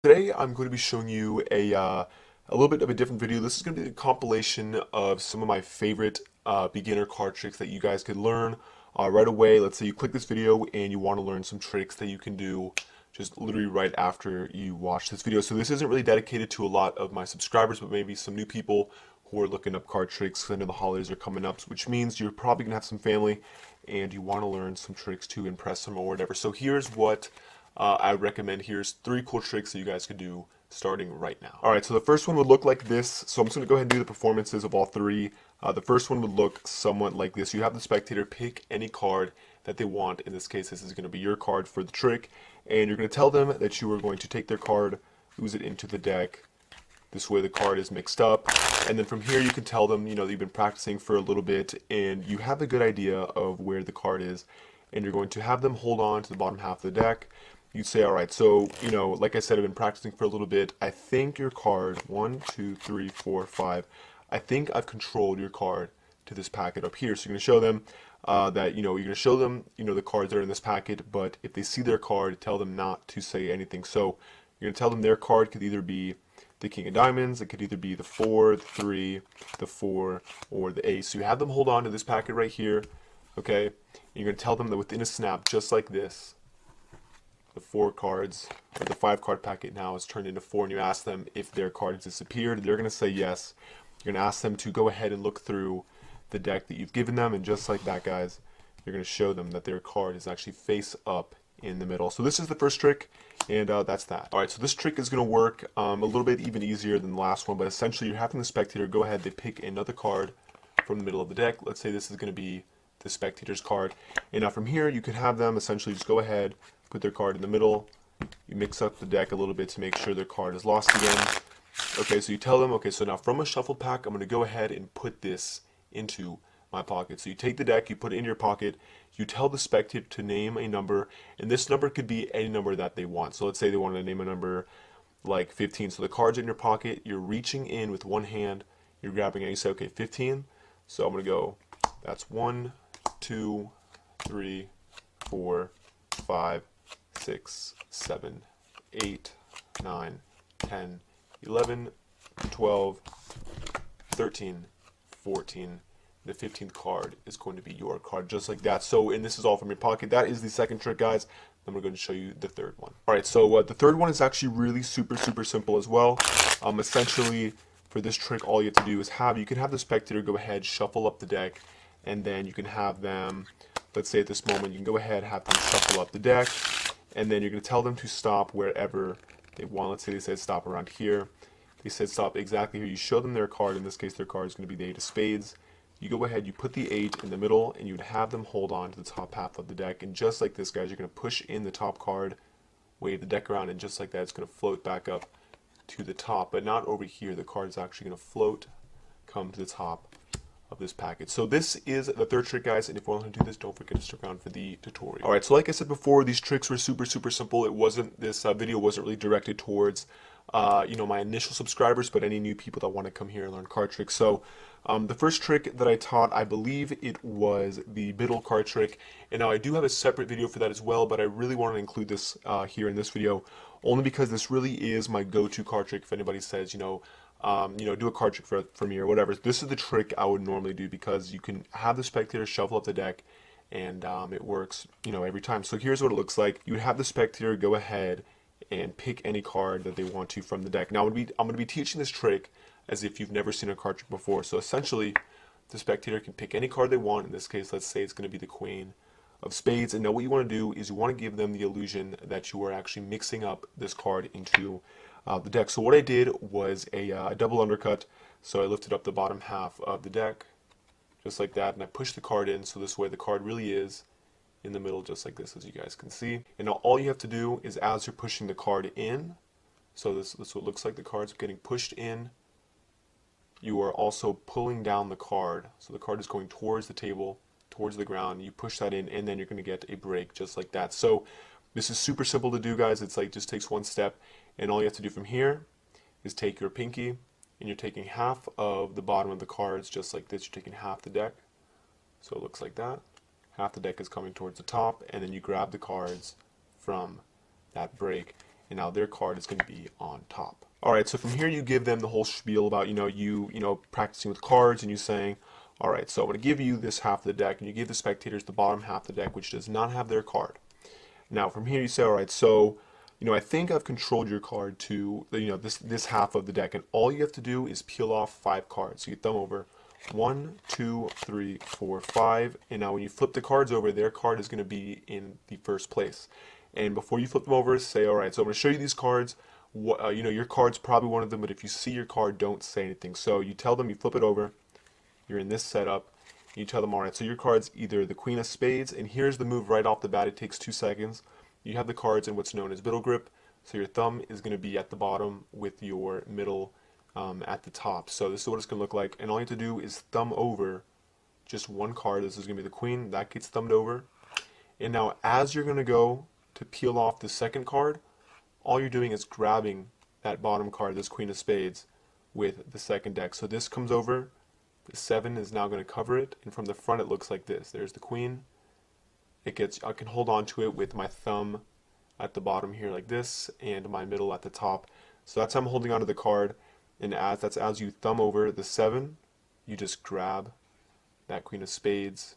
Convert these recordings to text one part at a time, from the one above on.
Today I'm going to be showing you a little bit of a different video. This is going to be a compilation of some of my favorite beginner card tricks that you guys could learn right away. Let's say you click this video and you want to learn some tricks that you can do just literally right after you watch this video. So this isn't really dedicated to a lot of my subscribers, but maybe some new people who are looking up card tricks because I know the holidays are coming up, which means you're probably going to have some family and you want to learn some tricks to impress them or whatever. So here's what I would recommend. Here's 3 cool tricks that you guys could do starting right now. Alright, so the first one would look like this. So I'm just going to go ahead and do the performances of all 3. The first one would look somewhat like this. You have the spectator pick any card that they want. In this case, this is going to be your card for the trick. And you're going to tell them that you are going to take their card, lose it into the deck. This way the card is mixed up. And then from here you can tell them, that you've been practicing for a little bit and you have a good idea of where the card is. And you're going to have them hold on to the bottom half of the deck. You'd say, all right, so, like I said, I've been practicing for a little bit. I think your card, 1, 2, 3, 4, 5, I think I've controlled your card to this packet up here. So you're going to show them that, you're going to show them, the cards that are in this packet, but if they see their card, tell them not to say anything. So you're going to tell them their card could either be the King of Diamonds, it could either be the 4, the 3, the 4, or the Ace. So you have them hold on to this packet right here, okay? And you're going to tell them that within a snap, just like this, the 4 cards, or the 5 card packet now is turned into 4, and you ask them if their card has disappeared. They're going to say yes. You're going to ask them to go ahead and look through the deck that you've given them, and just like that, guys, you're going to show them that their card is actually face up in the middle. So this is the first trick, and that's that. Alright, so this trick is going to work a little bit even easier than the last one, but essentially you're having the spectator go ahead, they pick another card from the middle of the deck. Let's say this is going to be the spectator's card, and now from here you could have them essentially just go ahead, put their card in the middle, you mix up the deck a little bit to make sure their card is lost again. Okay, so you tell them, okay, so now from a shuffle pack, I'm going to go ahead and put this into my pocket. So you take the deck, you put it in your pocket, you tell the spectator to name a number, and this number could be any number that they want. So let's say they wanted to name a number like 15. So the card's in your pocket, you're reaching in with one hand, you're grabbing it, you say, okay, 15. So I'm going to go, that's 1, 2, 3, 4, 5, 6, 7, 8, 9, 10, 11, 12, 13, 14. The 15th card is going to be your card, just like that. So, and this is all from your pocket. That is the second trick, guys. Then we're going to show you the third one. All right, so the third one is actually really super simple as well. Essentially, for this trick, all you have to do is you can have the spectator go ahead, shuffle up the deck, and then you can have them, let's say at this moment, you can go ahead, have them shuffle up the deck, and then you're going to tell them to stop wherever they want. Let's say they said stop around here. They said stop exactly here. You show them their card. In this case, their card is going to be the 8 of spades. You go ahead, you put the 8 in the middle, and you'd have them hold on to the top half of the deck. And just like this, guys, you're going to push in the top card, wave the deck around, and just like that, it's going to float back up to the top, but not over here. The card is actually going to float, come to the top of this packet. So this is the third trick, guys, and if you want to do this, don't forget to stick around for the tutorial. Alright, so like I said before, these tricks were super simple. This video wasn't really directed towards my initial subscribers, but any new people that want to come here and learn card tricks. So the first trick that I taught, I believe it was the middle card trick, and now I do have a separate video for that as well, but I really want to include this here in this video, only because this really is my go-to card trick. If anybody says, do a card trick for me or whatever, this is the trick I would normally do, because you can have the spectator shuffle up the deck, and it works, every time. So here's what it looks like. You would have the spectator go ahead and pick any card that they want to from the deck. Now I'm going to be teaching this trick as if you've never seen a card trick before. So essentially, the spectator can pick any card they want. In this case, let's say it's going to be the Queen of Spades. And now what you want to do is you want to give them the illusion that you are actually mixing up this card into the deck. So what I did was a double undercut. So I lifted up the bottom half of the deck, just like that, and I pushed the card in, so this way the card really is in the middle, just like this, as you guys can see. And now all you have to do is, as you're pushing the card in, so this is what it looks like, the card's getting pushed in, you are also pulling down the card, so the card is going towards the table, towards the ground. You push that in, and then you're going to get a break, just like that. So this is super simple to do, guys. It's like, just takes one step, and all you have to do from here is take your pinky, and you're taking half of the bottom of the cards, just like this. You're taking half the deck, so it looks like that. Half the deck is coming towards the top, and then you grab the cards from that break. and now their card is going to be on top. All right, so from here you give them the whole spiel about, practicing with cards, and you saying, all right, so I'm going to give you this half of the deck, and you give the spectators the bottom half of the deck, which does not have their card. Now from here you say, all right, so, I think I've controlled your card to, this half of the deck, and all you have to do is peel off 5 cards. So you thumb over 1, 2, 3, 4, 5, and now when you flip the cards over, their card is going to be in the first place. And before you flip them over, say, all right, so I'm going to show you these cards. Your card's probably one of them, but if you see your card, don't say anything. So you tell them, you flip it over, you're in this setup, and you tell them, all right, so your card's either the Queen of Spades, and here's the move right off the bat. It takes 2 seconds. You have the cards in what's known as middle grip, so your thumb is going to be at the bottom with your middle at the top. So this is what it's going to look like, and all you have to do is thumb over just one card. This is going to be the Queen. That gets thumbed over. And now as you're going to go to peel off the second card, all you're doing is grabbing that bottom card, this Queen of Spades, with the second deck. So this comes over, the 7 is now going to cover it, and from the front it looks like this. There's the Queen. I can hold on to it with my thumb at the bottom here like this, and my middle at the top. So that's how I'm holding onto the card, and as you thumb over the 7, you just grab that Queen of Spades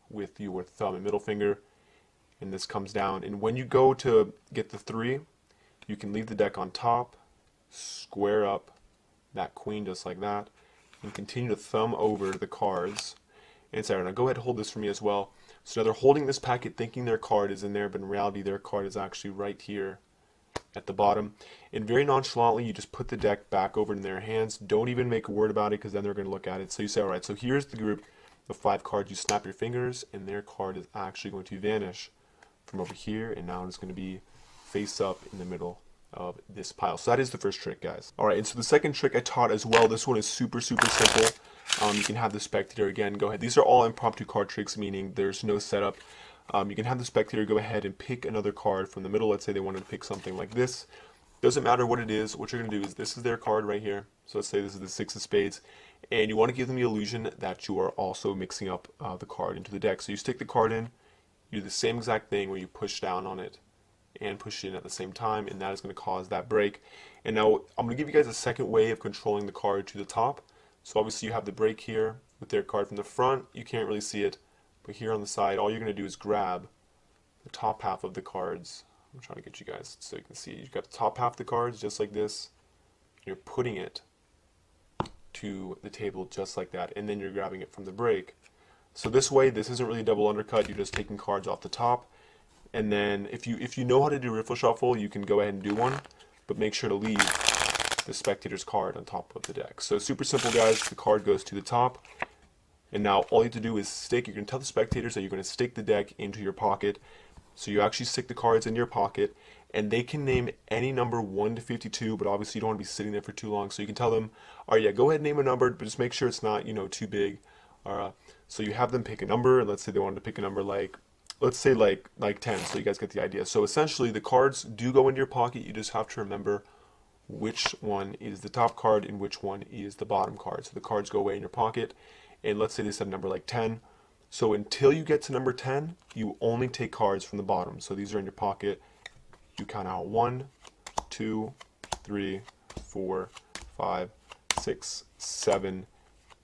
with your thumb and middle finger, and this comes down. And when you go to get the 3, you can leave the deck on top, square up that Queen just like that, and continue to thumb over the cards. And say, now go ahead and hold this for me as well. So now they're holding this packet thinking their card is in there, but in reality their card is actually right here at the bottom. And very nonchalantly you just put the deck back over in their hands. Don't even make a word about it, because then they're going to look at it. So you say, alright, so here's the group of 5 cards. You snap your fingers, and their card is actually going to vanish from over here, and now it's going to be face up in the middle of this pile. So that is the first trick, guys. Alright, and so the second trick I taught as well. This one is super simple. You can have the spectator, again, go ahead. These are all impromptu card tricks, meaning there's no setup. You can have the spectator go ahead and pick another card from the middle. Let's say they wanted to pick something like this. Doesn't matter what it is. What you're going to do is, this is their card right here. So let's say this is the 6 of Spades. And you want to give them the illusion that you are also mixing up the card into the deck. So you stick the card in. You do the same exact thing where you push down on it and push it in at the same time, and that is going to cause that break. And now I'm going to give you guys a second way of controlling the card to the top. So obviously you have the break here with their card from the front. You can't really see it, but here on the side, all you're going to do is grab the top half of the cards. I'm trying to get you guys so you can see. You've got the top half of the cards just like this. You're putting it to the table just like that, and then you're grabbing it from the break. So this way, this isn't really double undercut. You're just taking cards off the top. And then if you know how to do riffle shuffle, you can go ahead and do one, but make sure to leave the spectator's card on top of the deck. So super simple, guys. The card goes to the top, and now all you have to do is stick. You can tell the spectators that you're going to stick the deck into your pocket. So you actually stick the cards in your pocket, and they can name any number 1 to 52, but obviously you don't want to be sitting there for too long. So you can tell them, all right, yeah, go ahead and name a number, but just make sure it's not, too big. So you have them pick a number, and let's say they wanted to pick a number like, let's say like 10, so you guys get the idea. So essentially the cards do go into your pocket. You just have to remember which one is the top card and which one is the bottom card. So the cards go away in your pocket, and let's say they said a number like 10. So until you get to number 10, you only take cards from the bottom. So these are in your pocket. You count out 1, 2, 3, 4, 5, 6, 7,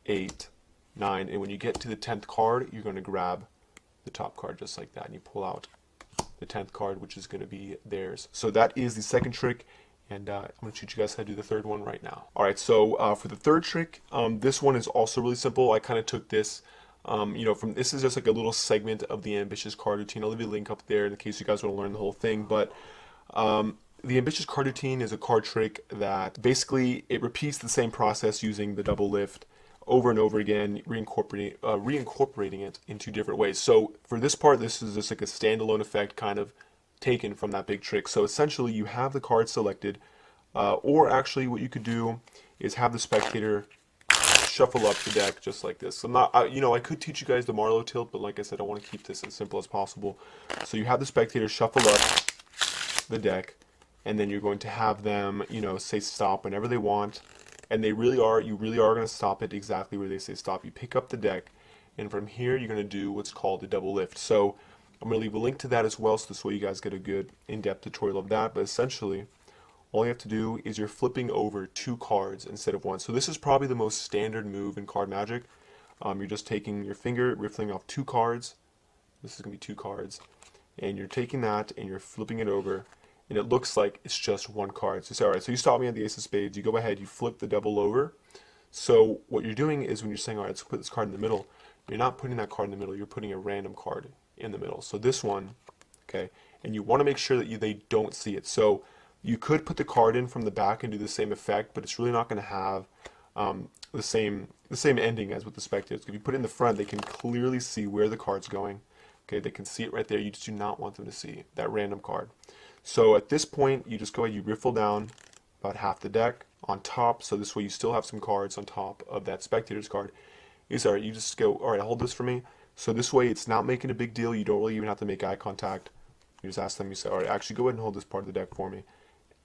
8, 9. And when you get to the 10th card, you're going to grab the top card just like that, and you pull out the 10th card, which is going to be theirs. So that is the second trick, and I'm going to teach you guys how to do the third one right now. Alright, so for the third trick, this one is also really simple. I kind of took this from, this is just like a little segment of the ambitious card routine. I'll leave a link up there in case you guys want to learn the whole thing. But the ambitious card routine is a card trick that basically it repeats the same process using the double lift over and over again, reincorporating it into different ways. So for this part, this is just like a standalone effect kind of taken from that big trick. So essentially you have the card selected, or actually what you could do is have the spectator shuffle up the deck just like this. I'm not, I could teach you guys the Marlowe tilt, but like I said, I want to keep this as simple as possible. So you have the spectator shuffle up the deck, and then you're going to have them, say stop whenever they want. And you really are going to stop it exactly where they say stop. You pick up the deck, and from here you're going to do what's called a double lift. So I'm going to leave a link to that as well, so this way you guys get a good in-depth tutorial of that. But essentially, all you have to do is you're flipping over 2 cards instead of 1. So this is probably the most standard move in card magic. You're just taking your finger, riffling off 2 cards. This is going to be 2 cards. And you're taking that and you're flipping it over. And it looks like it's just 1 card. So you say, all right, so you stop me at the ace of spades. You go ahead, you flip the double over. So what you're doing is when you're saying, all right, let's put this card in the middle, you're not putting that card in the middle. You're putting a random card in the middle. So this one, okay, and you want to make sure that they don't see it. So you could put the card in from the back and do the same effect, but it's really not going to have the same ending as with the spectators. If you put it in the front, they can clearly see where the card's going. Okay, they can see it right there. You just do not want them to see that random card. So at this point, you just go ahead, you riffle down about half the deck on top. So this way you still have some cards on top of that spectator's card. Is all right, you just go, all right, hold this for me. So this way it's not making a big deal. You don't really even have to make eye contact. You just ask them, you say, all right, actually go ahead and hold this part of the deck for me.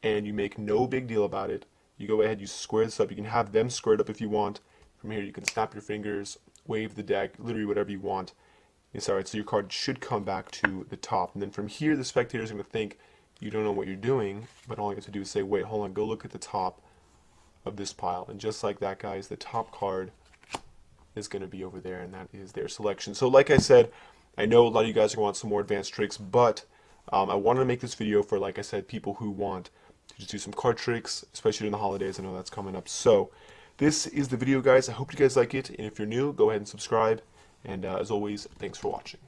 And you make no big deal about it. You go ahead, you square this up. You can have them squared up if you want. From here, you can snap your fingers, wave the deck, literally whatever you want. It's all right, so your card should come back to the top. And then from here, the spectator is going to think you don't know what you're doing, but all you have to do is say, wait, hold on, go look at the top of this pile. And just like that, guys, the top card is going to be over there, and that is their selection. So like I said, I know a lot of you guys are going to want some more advanced tricks, but I wanted to make this video for, like I said, people who want to just do some card tricks, especially during the holidays. I know that's coming up. So this is the video, guys. I hope you guys like it, and if you're new, go ahead and subscribe. And as always, thanks for watching.